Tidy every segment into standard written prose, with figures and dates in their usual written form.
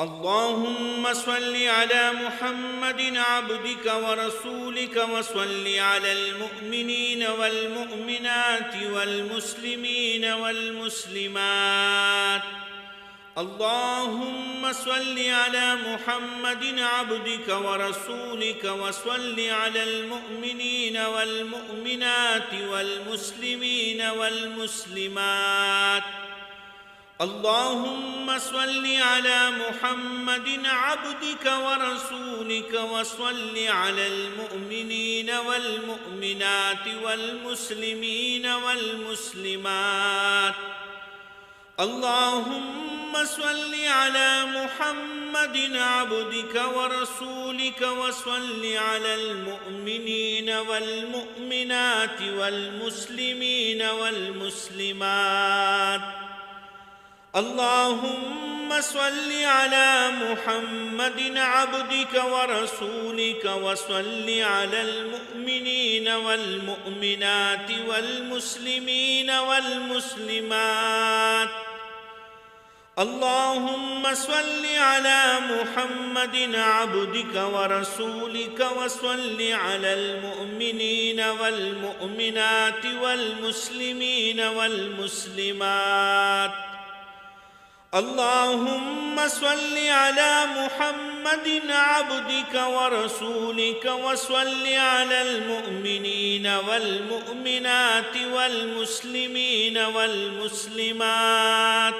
اللهم صل على محمد عبدك ورسولك وصل على المؤمنين والمؤمنات والمسلمين والمسلمات. اللهم صل على محمد عبدك ورسولك وصل على المؤمنين والمؤمنات والمسلمين والمسلمات. اللهم صل على محمد عبدك ورسولك وصل على المؤمنين والمؤمنات والمسلمين والمسلمات. اللهم صل على محمد عبدك ورسولك وصل على المؤمنين والمؤمنات والمسلمين والمسلمات. اللهم صل على محمد عبدك ورسولك وصل على المؤمنين والمؤمنات والمسلمين والمسلمات. اللهم صل على محمد عبدك ورسولك وصل على المؤمنين والمؤمنات والمسلمين والمسلمات. اللهم صل على محمد عبدك ورسولك وصل على المؤمنين والمؤمنات والمسلمين والمسلمات.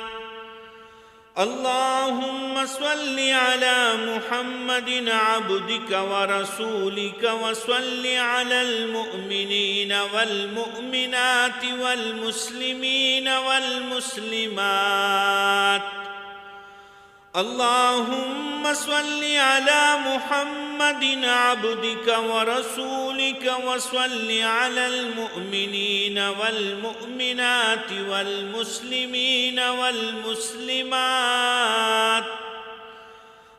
اللهم صل على محمد عبدك ورسولك وصل على المؤمنين والمؤمنات والمسلمين والمسلمات. اللهم صل على محمد عبدك ورسولك وصل على المؤمنين والمؤمنات والمسلمين والمسلمات.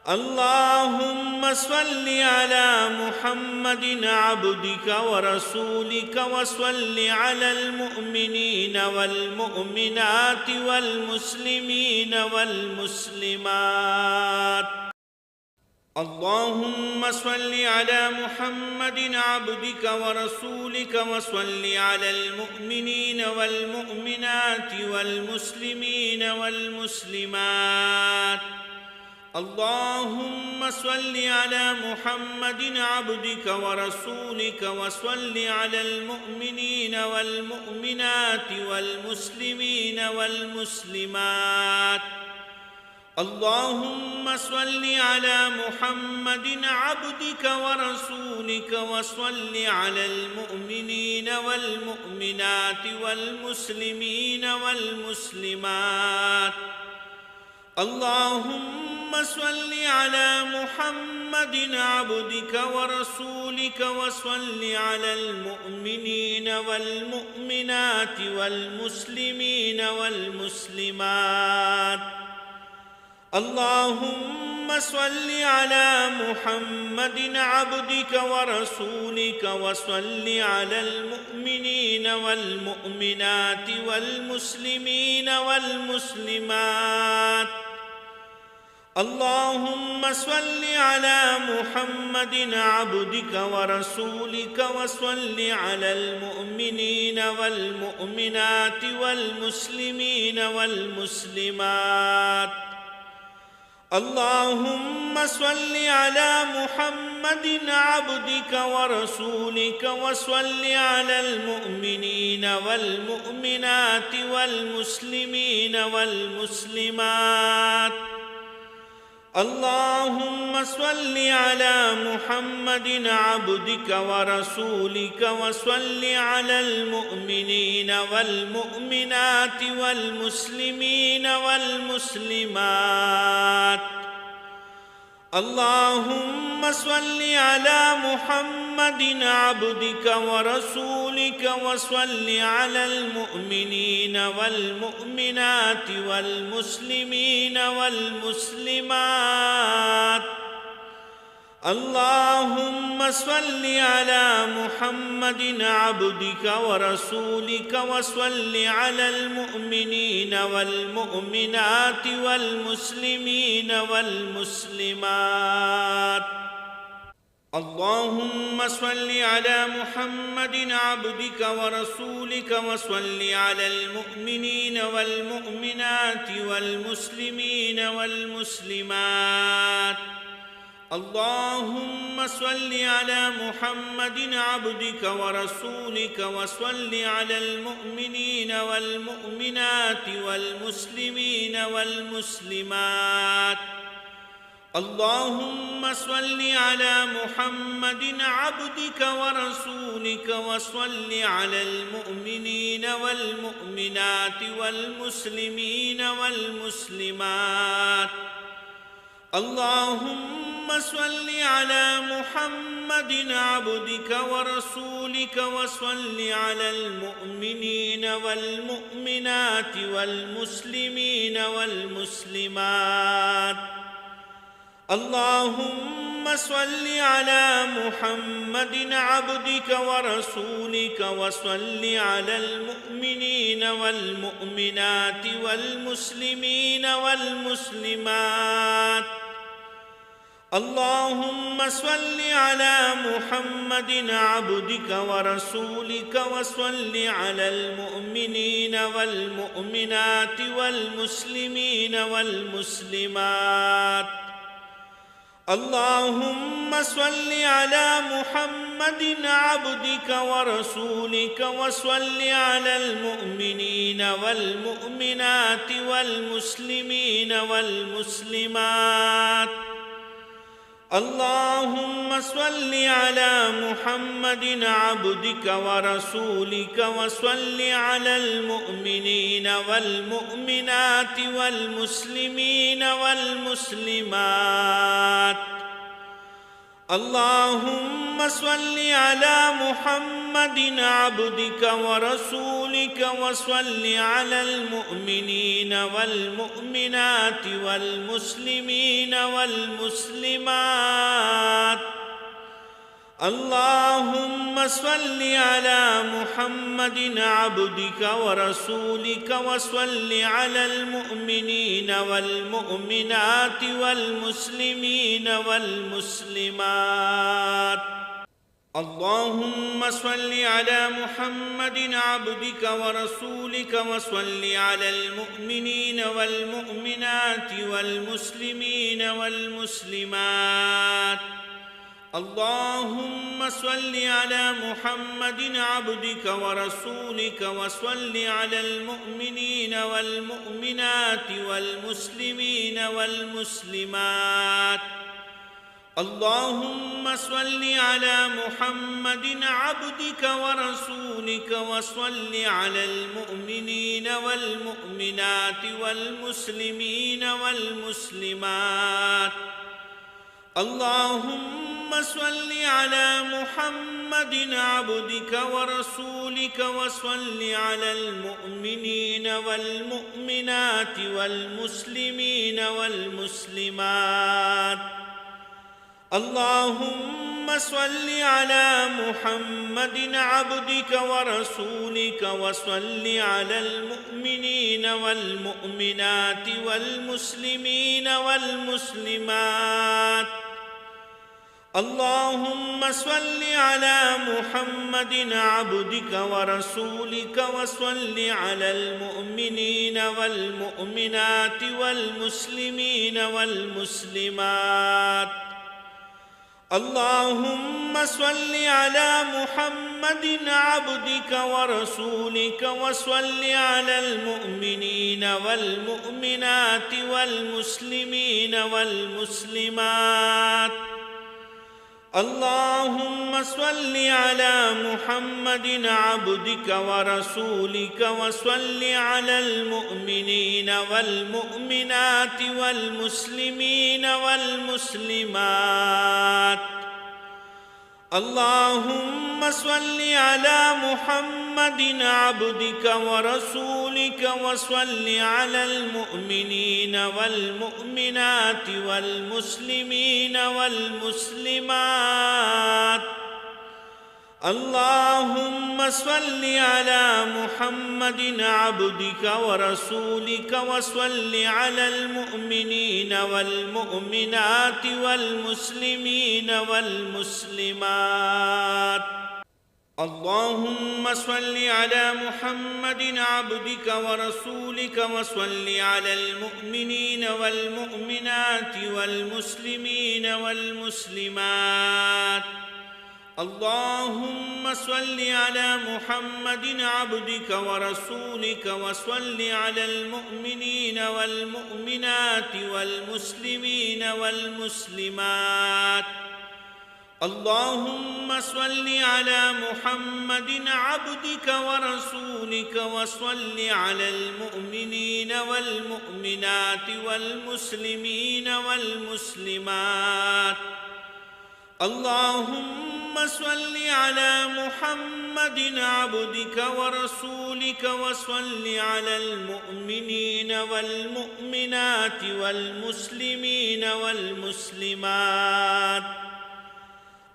اللهم صل على محمد عبدك ورسولك وصل على المؤمنين والمؤمنات والمسلمين والمسلمات. اللهم صل على محمد عبدك ورسولك وصل على المؤمنين والمؤمنات والمسلمين والمسلمات. اللهم صل على محمد عبدك ورسولك وصل على المؤمنين والمؤمنات والمسلمين والمسلمات. اللهم صل على محمد عبدك ورسولك وصل على المؤمنين والمؤمنات والمسلمين والمسلمات. اللهم صل على محمد عبدك ورسولك وصل على المؤمنين والمؤمنات والمسلمين والمسلمات. اللهم صل على محمد عبدك ورسولك وصل على المؤمنين والمؤمنات والمسلمين والمسلمات. اللهم صل على محمد عبدك ورسولك وصل على المؤمنين والمؤمنات والمسلمين والمسلمات. اللهم صل على محمد عبدك ورسولك وصل على المؤمنين والمؤمنات والمسلمين والمسلمات. اللهم صل على محمد عبدك ورسولك وصل على المؤمنين والمؤمنات والمسلمين والمسلمات. اللهم صل على محمد عبدك ورسولك وصل على المؤمنين والمؤمنات والمسلمين والمسلمات. اللهم صل على محمد عبدك ورسولك وصل على المؤمنين والمؤمنات والمسلمين والمسلمات. اللهم صل على محمد عبدك ورسولك وصل على المؤمنين والمؤمنات والمسلمين والمسلمات. اللهم صل على محمد عبدك ورسولك وصل على المؤمنين والمؤمنات والمسلمين والمسلمات. اللهم صل على محمد عبدك ورسولك وصل على المؤمنين والمؤمنات والمسلمين والمسلمات. اللهم صل على محمد عبدك ورسولك وصل على المؤمنين والمؤمنات والمسلمين والمسلمات. اللهم صل على محمد عبدك ورسولك وصل على المؤمنين والمؤمنات والمسلمين والمسلمات. اللهم صل على محمد عبدك ورسولك وصل على المؤمنين والمؤمنات والمسلمين والمسلمات. اللهم صل على محمد عبدك ورسولك وصل على المؤمنين والمؤمنات والمسلمين والمسلمات. اللهم صل على محمد عبدك ورسولك وصل على المؤمنين والمؤمنات والمسلمين والمسلمات. اللهم صل على محمد عبدك ورسولك وصل على المؤمنين والمؤمنات والمسلمين والمسلمات. اللهم صل على محمد عبدك ورسولك وصل على المؤمنين والمؤمنات والمسلمين والمسلمات. اللهم صل على محمد عبدك ورسولك وصل على المؤمنين والمؤمنات والمسلمين والمسلمات. اللهم صل على محمد عبدك ورسولك وصل على المؤمنين والمؤمنات والمسلمين والمسلمات. اللهم صل على محمد عبدك ورسولك وصل على المؤمنين والمؤمنات والمسلمين والمسلمات. اللهم صل على محمد عبدك ورسولك وصل على المؤمنين والمؤمنات والمسلمين والمسلمات. اللهم صل على محمد عبدك ورسولك وصل على المؤمنين والمؤمنات والمسلمين والمسلمات. اللهم صل على محمد عبدك ورسولك وصل على المؤمنين والمؤمنات والمسلمين والمسلمات. اللهم صل على محمد عبدك ورسولك وصل على المؤمنين والمؤمنات والمسلمين والمسلمات. اللهم صل على محمد عبدك ورسولك وصل على المؤمنين والمؤمنات والمسلمين والمسلمات. اللهم صل على محمد عبدك ورسولك وصل على المؤمنين والمؤمنات والمسلمين والمسلمات. اللهم صل على محمد عبدك ورسولك وصل على المؤمنين والمؤمنات والمسلمين والمسلمات. اللهم صل على محمد عبدك ورسولك وصل على المؤمنين والمؤمنات والمسلمين والمسلمات. اللهم صل على محمد عبدك ورسولك وصل على المؤمنين والمؤمنات والمسلمين والمسلمات. اللهم صل على محمد عبدك ورسولك وصل على المؤمنين والمؤمنات والمسلمين والمسلمات. اللهم صل على محمد عبدك ورسولك وصل على المؤمنين والمؤمنات والمسلمين والمسلمات.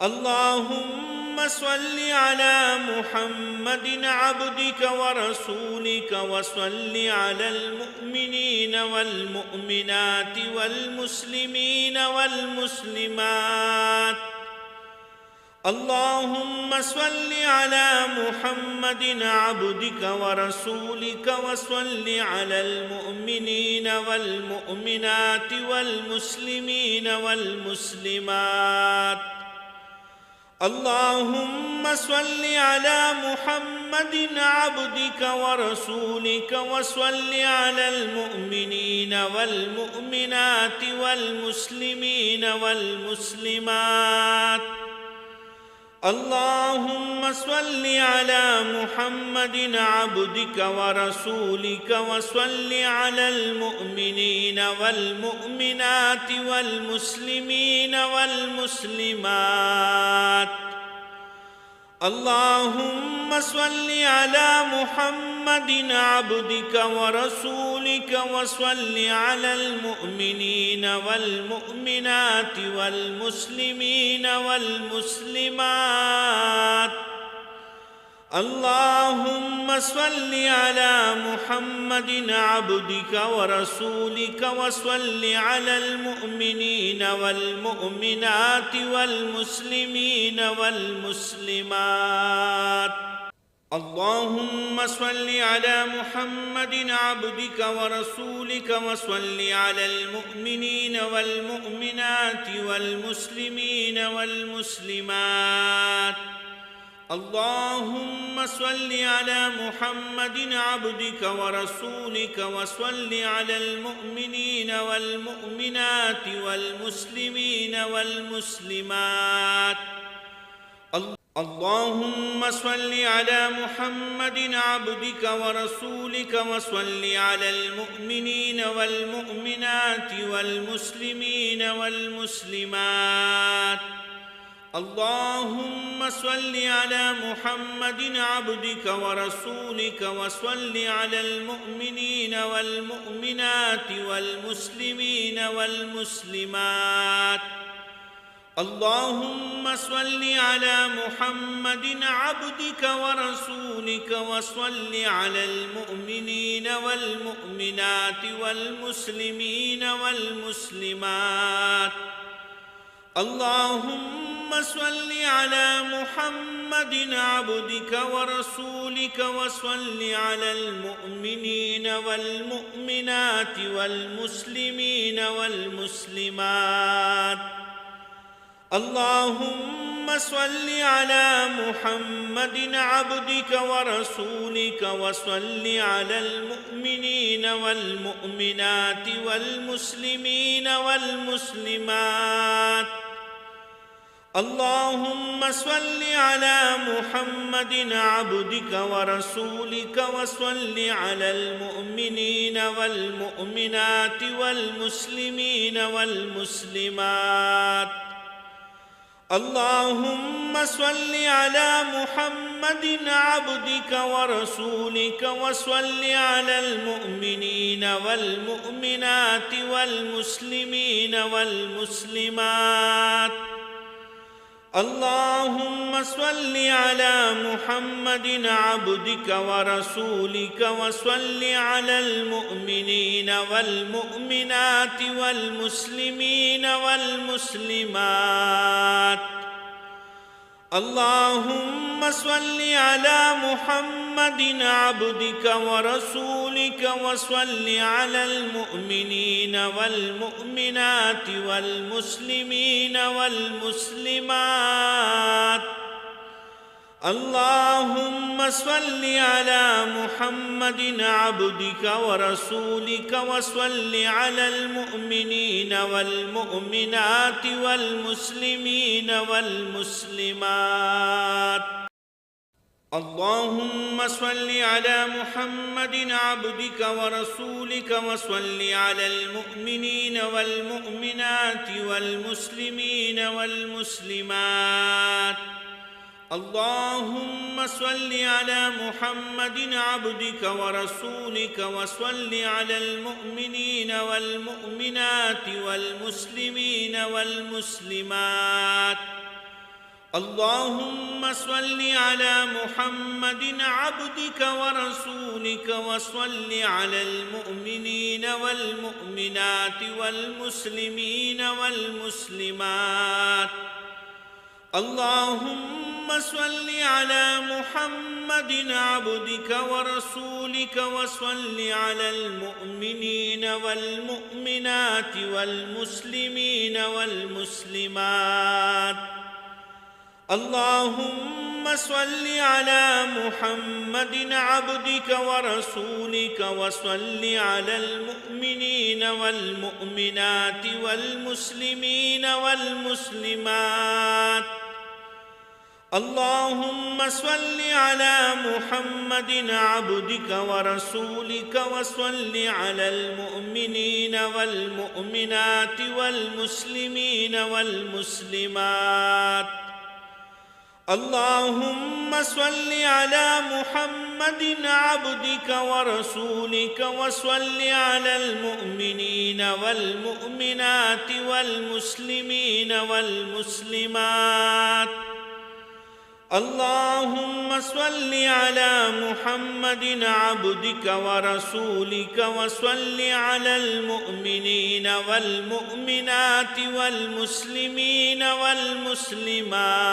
اللهم صل على محمد عبدك ورسولك وصل على المؤمنين والمؤمنات والمسلمين والمسلمات. اللهم صل على محمد عبدك ورسولك وصل على المؤمنين والمؤمنات والمسلمين والمسلمات. اللهم صل على محمد عبدك ورسولك وصل على المؤمنين والمؤمنات والمسلمين والمسلمات. اللهم صل على محمد عبدك ورسولك وصل على المؤمنين والمؤمنات والمسلمين والمسلمات. اللهم صل على محمد عبدك ورسولك وصل على المؤمنين والمؤمنات والمسلمين والمسلمات. اللهم صل على محمد عبدك ورسولك وصل على المؤمنين والمؤمنات والمسلمين والمسلمات. اللهم صل على محمد عبدك ورسولك وصل على المؤمنين والمؤمنات والمسلمين والمسلمات. اللهم صل على محمد عبدك ورسولك وصل على المؤمنين والمؤمنات والمسلمين والمسلمات. اللهم صل على محمد عبدك ورسولك وصل على المؤمنين والمؤمنات والمسلمين والمسلمات. اللهم صل على محمد عبدك ورسولك وصل على المؤمنين والمؤمنات والمسلمين والمسلمات. اللهم صل على محمد عبدك ورسولك وصل على المؤمنين والمؤمنات والمسلمين والمسلمات. اللهم صل على محمد عبدك ورسولك وصل على المؤمنين والمؤمنات والمسلمين والمسلمات. اللهم صل على محمد عبدك ورسولك وصل على المؤمنين والمؤمنات والمسلمين والمسلمات. اللهم صل على محمد عبدك ورسولك وصل على المؤمنين والمؤمنات والمسلمين والمسلمات. اللهم صل على محمد عبدك ورسولك وصل على المؤمنين والمؤمنات والمسلمين والمسلمات. اللهم صل على محمد عبدك ورسولك وصل على المؤمنين والمؤمنات والمسلمين والمسلمات. اللهم صل على محمد عبدك ورسولك وصل على المؤمنين والمؤمنات والمسلمين والمسلمات. اللهم صل على محمد عبدك ورسولك وصل على المؤمنين والمؤمنات والمسلمين والمسلمات. اللهم صل على محمد عبدك ورسولك وصل على المؤمنين والمؤمنات والمسلمين والمسلمات. اللهم صل على محمد عبدك ورسولك وصل على المؤمنين والمؤمنات والمسلمين والمسلمات. اللهم صل على محمد عبدك ورسولك وصل على المؤمنين والمؤمنات والمسلمين والمسلمات. اللهم صل على محمد عبدك ورسولك وصل على المؤمنين والمؤمنات والمسلمين والمسلمات. اللهم صل على محمد عبدك ورسولك وصل على المؤمنين والمؤمنات والمسلمين والمسلمات. اللهم صل على محمد عبدك ورسولك وصل على المؤمنين والمؤمنات والمسلمين والمسلمات. اللهم صل على محمد عبدك ورسولك وصل على المؤمنين والمؤمنات والمسلمين والمسلمات. اللهم صل على محمد عبدك ورسولك وصل على المؤمنين والمؤمنات والمسلمين والمسلمات.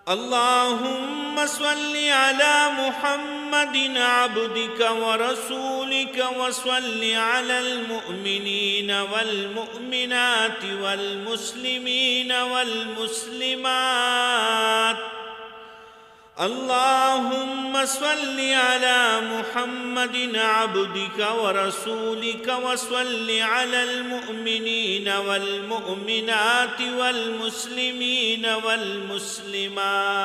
اللهم صل على محمد عبدك ورسولك وصل على المؤمنين والمؤمنات والمسلمين والمسلمات. اللهم صل على محمد عبدك ورسولك وصل على المؤمنين والمؤمنات والمسلمين والمسلمات.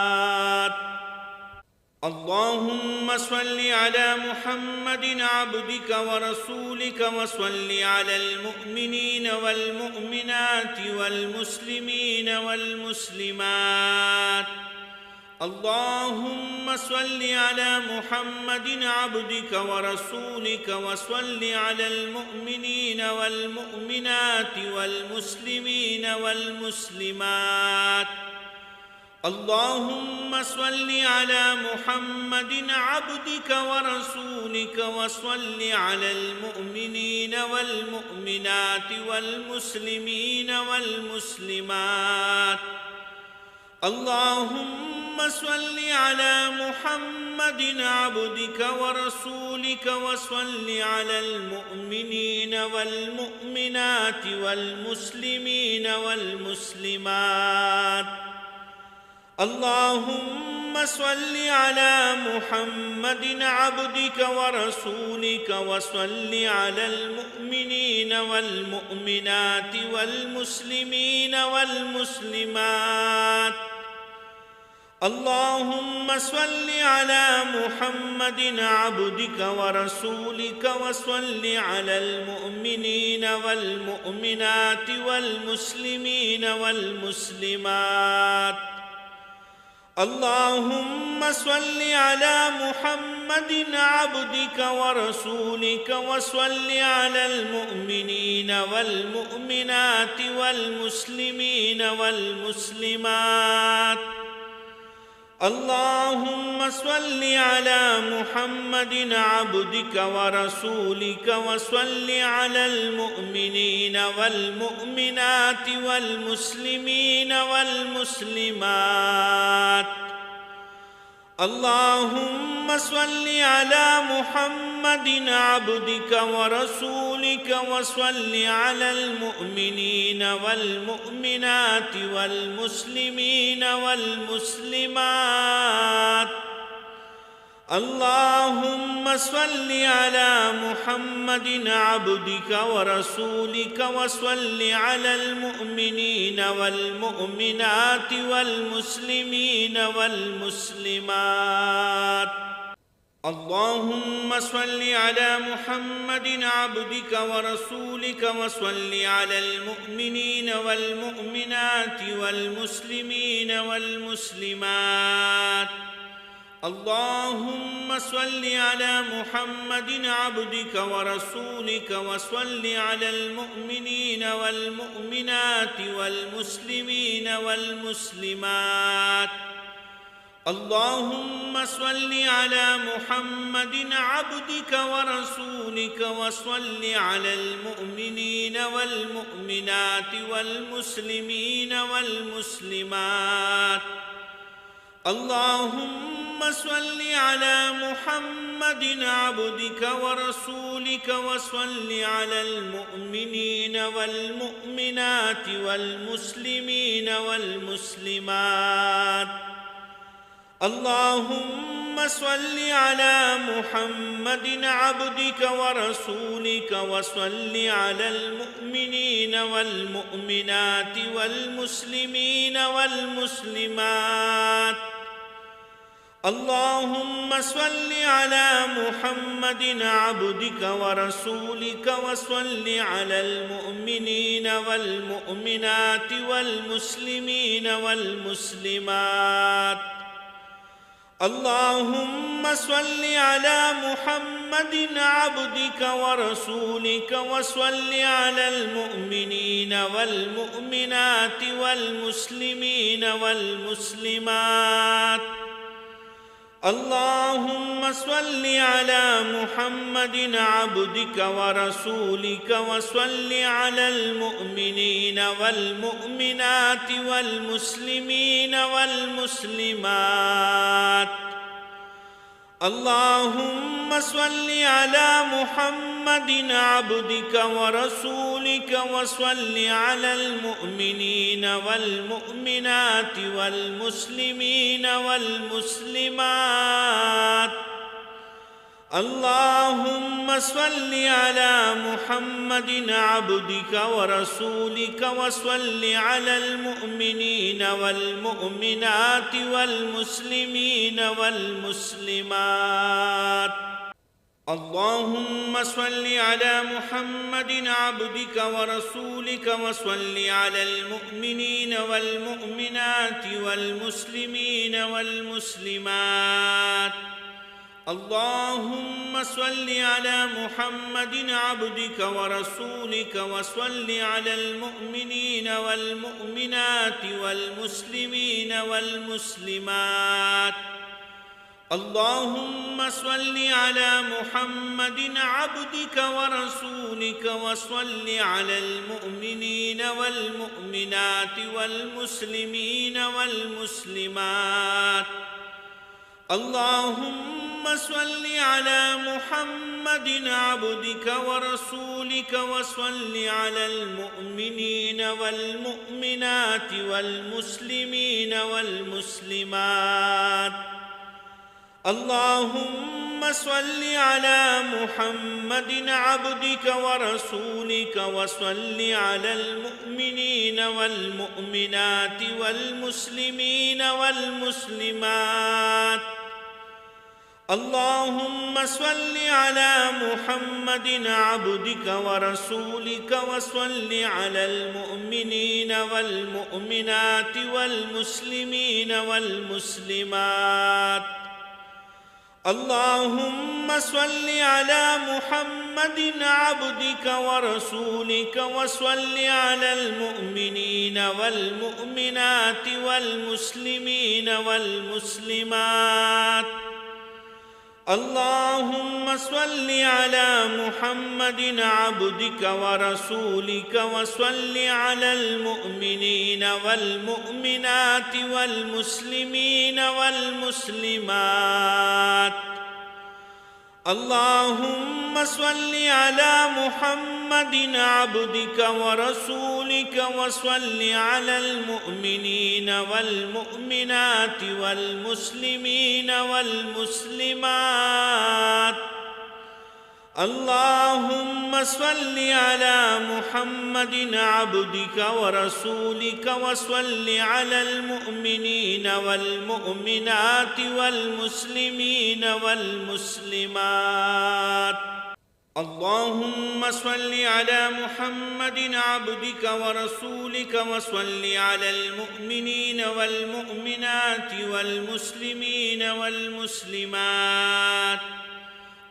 اللهم صل على محمد عبدك ورسولك وصل على المؤمنين والمؤمنات والمسلمين والمسلمات. اللهم صل على محمد عبدك ورسولك وصل على المؤمنين والمؤمنات والمسلمين والمسلمات. اللهم صل على محمد عبدك ورسولك وصل على المؤمنين والمؤمنات والمسلمين والمسلمات. اللهم صل على محمد عبدك ورسولك وصل على المؤمنين والمؤمنات والمسلمين والمسلمات. اللهم صل على محمد عبدك ورسولك وصل على المؤمنين والمؤمنات والمسلمين والمسلمات. اللهم صل على محمد عبدك ورسولك وصل على المؤمنين والمؤمنات والمسلمين والمسلمات. اللهم صل على محمد عبدك ورسولك وصل على المؤمنين والمؤمنات والمسلمين والمسلمات. اللهم صل على محمد عبدك ورسولك وصل على المؤمنين والمؤمنات والمسلمين والمسلمات. اللهم صل على محمد عبدك ورسولك وصل على المؤمنين والمؤمنات والمسلمين والمسلمات. اللهم صل على محمد عبدك ورسولك وصل على المؤمنين والمؤمنات والمسلمين والمسلمات. اللهم صل على محمد عبدك ورسولك وصل على المؤمنين والمؤمنات والمسلمين والمسلمات. اللهم صل على محمد عبدك ورسولك وصل على المؤمنين والمؤمنات والمسلمين والمسلمات. اللهم صل على محمد عبدك ورسولك وصل على المؤمنين والمؤمنات والمسلمين والمسلمات. اللهم صل على محمد عبدك ورسولك وصل على المؤمنين والمؤمنات والمسلمين والمسلمات. اللهم صل على محمد عبدك ورسولك وصل على المؤمنين والمؤمنات والمسلمين والمسلمات. اللهم صل على محمد عبدك ورسولك وصل على المؤمنين والمؤمنات والمسلمين والمسلمات. اللهم صل على محمد عبدك ورسولك وصل على المؤمنين والمؤمنات والمسلمين والمسلمات. اللهم صل على محمد عبدك ورسولك وصل على المؤمنين والمؤمنات والمسلمين والمسلمات. اللهم صل على محمد عبدك ورسولك وصل على المؤمنين والمؤمنات والمسلمين والمسلمات. اللهم صل على محمد عبدك ورسولك وصل على المؤمنين والمؤمنات والمسلمين والمسلمات. اللهم صل على محمد عبدك ورسولك وصل على المؤمنين والمؤمنات والمسلمين والمسلمات. اللهم صل على محمد عبدك ورسولك وصل على المؤمنين والمؤمنات والمسلمين والمسلمات. اللهم صل على محمد عبدك ورسولك وصل على المؤمنين والمؤمنات والمسلمين والمسلمات. اللهم صل على محمد عبدك ورسولك وصل على المؤمنين والمؤمنات والمسلمين والمسلمات. اللهم صل على محمد عبدك ورسولك وصل على المؤمنين والمؤمنات والمسلمين والمسلمات. اللهم صل على محمد عبدك ورسولك وصل على المؤمنين والمؤمنات والمسلمين والمسلمات. اللهم صل على محمد عبدك ورسولك وصل على المؤمنين والمؤمنات والمسلمين والمسلمات. اللهم صل على محمد عبدك ورسولك وصل على المؤمنين والمؤمنات والمسلمين والمسلمات. اللهم صل على محمد عبدك ورسولك وصل على المؤمنين والمؤمنات والمسلمين والمسلمات. اللهم صل على محمد عبدك ورسولك وصل على المؤمنين والمؤمنات والمسلمين والمسلمات. اللهم صل على محمد عبدك ورسولك وصل على المؤمنين والمؤمنات والمسلمين والمسلمات.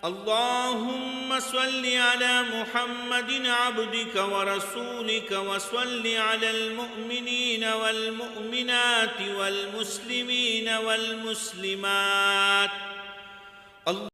اللهم صل على محمد عبدك ورسولك وصل على المؤمنين والمؤمنات والمسلمين والمسلمات.